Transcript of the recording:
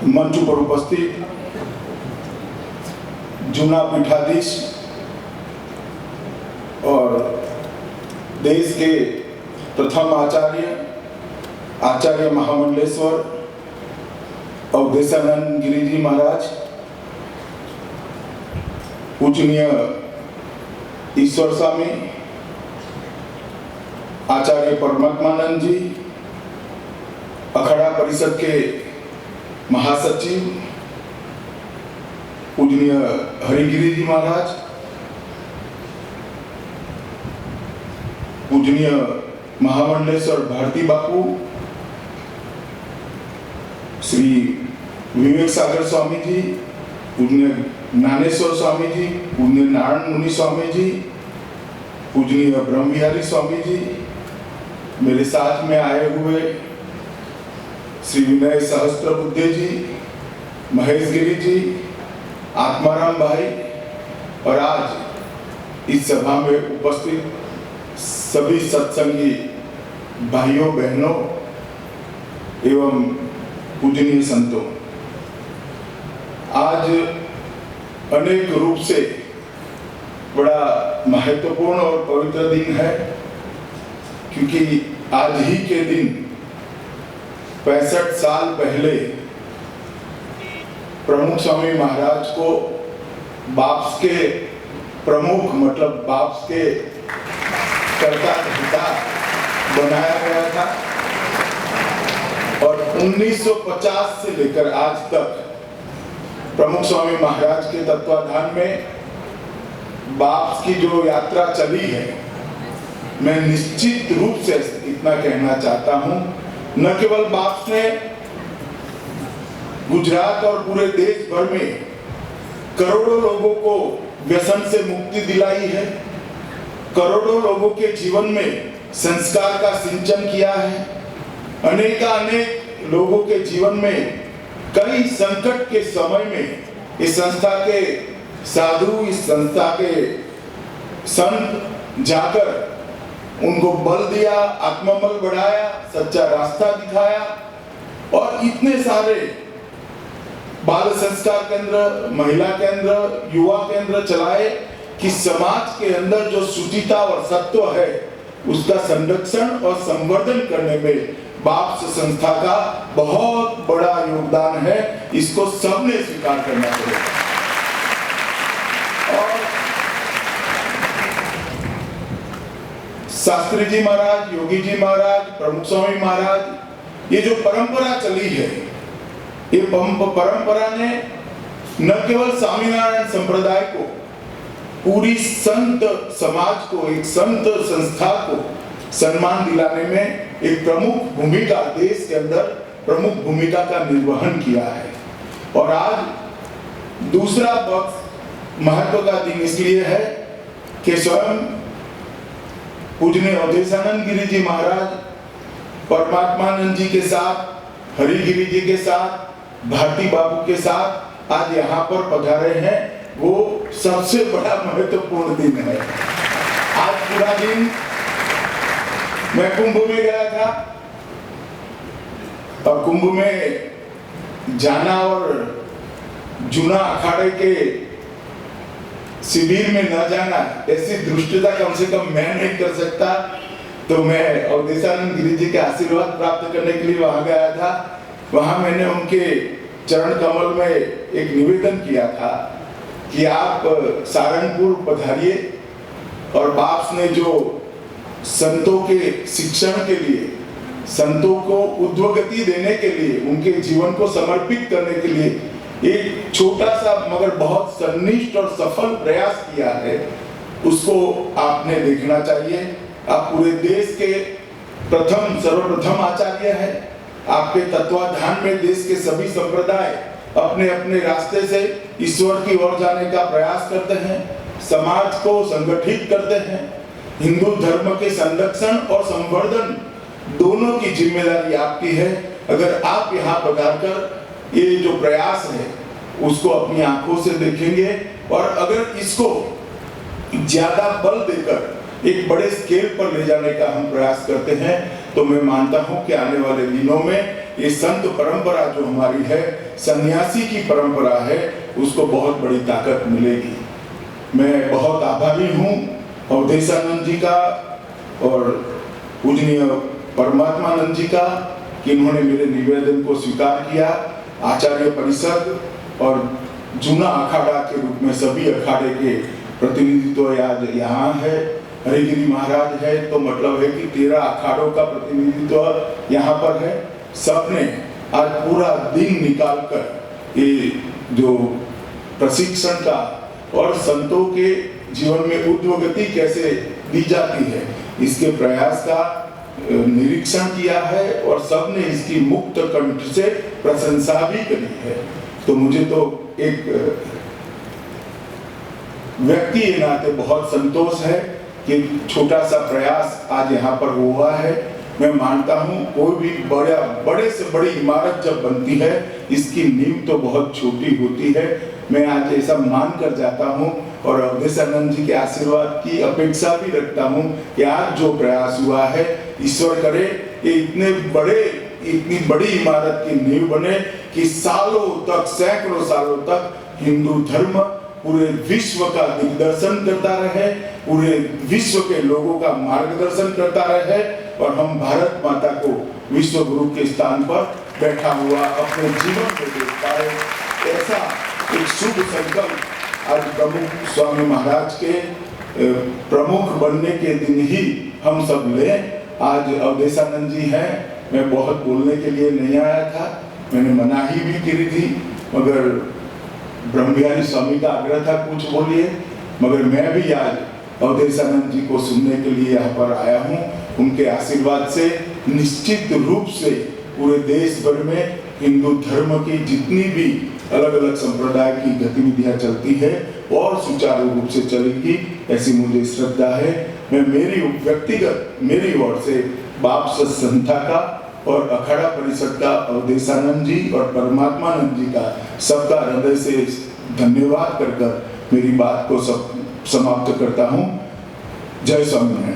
मंच पर उपस्थित जूना पीठाधीश और देश के प्रथम आचार्य महामंडलेश्वर अवधेशानंद गिरी जी महाराज, पूजनीय ईश्वर स्वामी आचार्य परमात्मानंद जी, अखाड़ा परिषद के महासचिव पूजनीय हरिगिरी जी महाराज, पूजनीय महामंडलेश्वर भारती बापू, श्री विवेक सागर स्वामी जी, पूजनीय ज्ञानेश्वर स्वामी जी, पूजनीय नारायण मुनि स्वामी जी, पूजनीय ब्रह्म बिहारी स्वामी जी, मेरे साथ में आए हुए श्री विनय सहस्त्रबुद्धे जी, महेश गिरी जी, आत्माराम भाई और आज इस सभा में उपस्थित सभी सत्संगी भाइयों बहनों एवं पूजनीय संतों, आज अनेक रूप से बड़ा महत्वपूर्ण और पवित्र दिन है, क्योंकि आज ही के दिन 65 साल पहले प्रमुख स्वामी महाराज को बाप्स के प्रमुख मतलब बाप्स के कर्ता धर्ता बनाया गया था और 1950 से लेकर आज तक प्रमुख स्वामी महाराज के तत्वाधान में बाप्स की जो यात्रा चली है, मैं निश्चित रूप से इतना कहना चाहता हूं, न केवल बाप्स ने गुजरात और पूरे देश भर में करोड़ों लोगों को व्यसन से मुक्ति दिलाई है, करोड़ों लोगों के जीवन में संस्कार का सिंचन किया है, अनेक लोगों के जीवन में कई संकट के समय में इस संस्था के साधु, इस संस्था के संत जाकर उनको बल दिया, आत्मबल बढ़ाया, सच्चा रास्ता दिखाया और इतने सारे बाल संस्कार केंद्र, महिला केंद्र, युवा केंद्र चलाए कि समाज के अंदर जो शुचिता और सत्व है उसका संरक्षण और संवर्धन करने में बाप्स संस्था का बहुत बड़ा योगदान है। इसको सबने स्वीकार करना पड़ेगा। और शास्त्री जी महाराज, योगी जी महाराज, प्रमुख स्वामी महाराज, ये जो परंपरा चली है, ये परंपरा ने न केवल स्वामीनारायण संप्रदाय को, पूरी संत समाज को, एक संत संस्था को सम्मान दिलाने में एक प्रमुख भूमिका, देश के अंदर प्रमुख भूमिका का निर्वहन किया है। और आज दूसरा पक्ष महत्व का दिन इसलिए है कि स्वयं पूजनीय अवधेशानंद गिरी जी महाराज परमात्मानंद जी के साथ, हरिगिरी जी के साथ, भारती बापू के साथ आज यहाँ पर पधारे हैं। वो सबसे बड़ा महत्वपूर्ण दिन है। आज पूरा दिन मैं कुंभ में गया था और कुंभ में जाना और जूना अखाड़े के शिविर में न जाना, ऐसी दृष्टता कम से कम मैं नहीं कर सकता। तो मैं अवधेशानंद गिरी जी के आशीर्वाद प्राप्त करने के लिए वहां गया था। वहां मैंने उनके चरण कमल में एक निवेदन किया था कि आप सारंगपुर पधारिए और बाप्स ने जो संतों के शिक्षण के लिए, संतों को उद्वगति देने के लिए, उनके जीवन को समर्पित करने के लिए एक छोटा सा मगर बहुत सन्निष्ठ और सफल प्रयास किया है, उसको आपने देखना चाहिए। आप पूरे देश के सर्वप्रथम आचार्य है। आपके तत्वाधान में देश के सभी संप्रदाय अपने अपने रास्ते से ईश्वर की ओर जाने का प्रयास करते हैं, समाज को संगठित करते हैं। हिंदू धर्म के संरक्षण और संवर्धन दोनों की जिम्मेदारी आपकी है। अगर आप यहाँ पधारकर ये जो प्रयास है उसको अपनी आंखों से देखेंगे और अगर इसको ज्यादा बल देकर एक बड़े स्केल पर ले जाने का हम प्रयास करते हैं, तो मैं मानता हूं कि आने वाले दिनों में ये संत परंपरा जो हमारी है, सन्यासी की परंपरा है, उसको बहुत बड़ी ताकत मिलेगी। मैं बहुत आभारी हूँ अवधेशानंद जी का और पूजनीय परमात्मानंद जी का कि इन्होंने मेरे निवेदन को स्वीकार किया। आचार्य परिषद और जूना अखाड़ा के रूप में सभी अखाड़े के प्रतिनिधित्व आज यहाँ है। हरिगिरी महाराज है तो मतलब है कि 13 अखाड़ों का प्रतिनिधित्व यहाँ पर है। सबने आज पूरा दिन निकालकर ये जो प्रशिक्षण का और संतों के जीवन में ऊर्ध्वगति कैसे दी जाती है, इसके प्रयास का निरीक्षण किया है और सबने इसकी मुक्त कंठ से प्रशंसा भी करी है। तो मुझे तो एक व्यक्ति के नाते बहुत संतोष है कि छोटा सा प्रयास आज यहाँ पर हुआ है। मैं मानता हूँ कोई भी बड़े से बड़ी इमारत जब बनती है, इसकी नींव तो बहुत छोटी होती है। मैं आज ऐसा मान कर जाता हूँ और अवधेशानंद जी के आशीर्वाद की अपेक्षा भी रखता हूँ कि आज जो प्रयास हुआ है, ईश्वर करे कि इतनी बड़ी इमारत की नींव बने कि सालों तक, सैकड़ों सालों तक हिंदू धर्म पूरे विश्व का दिग्दर्शन करता रहे, पूरे विश्व के लोगों का मार्गदर्शन करता रहे और हम भारत माता को विश्व गुरु के स्थान पर बैठा हुआ अपने जीवन में देख पाए। ऐसा एक शुभ संकल्प आज प्रमुख स्वामी महाराज के प्रमुख बनने के दिन ही हम सब लें। आज अवधेशानंद जी हैं, मैं बहुत बोलने के लिए नहीं आया था, मैंने मनाही भी करी थी, मगर ब्रह्मविहारी स्वामी का आग्रह था कुछ बोलिए, मगर मैं भी आज अवधेशानंद जी को सुनने के लिए यहाँ पर आया हूँ। उनके आशीर्वाद से निश्चित रूप से पूरे देश भर में हिंदू धर्म की जितनी भी अलग अलग संप्रदाय की गतिविधियां चलती है और सुचारू रूप से चलेगी, ऐसी मुझे श्रद्धा है। मैं मेरी ओर से बाप संस्था का और अखाड़ा परिषद का अवधेशानंद जी और परमात्मानंद जी का सबका हृदय से धन्यवाद कर मेरी बात को समाप्त करता हूँ। जय स्वामी।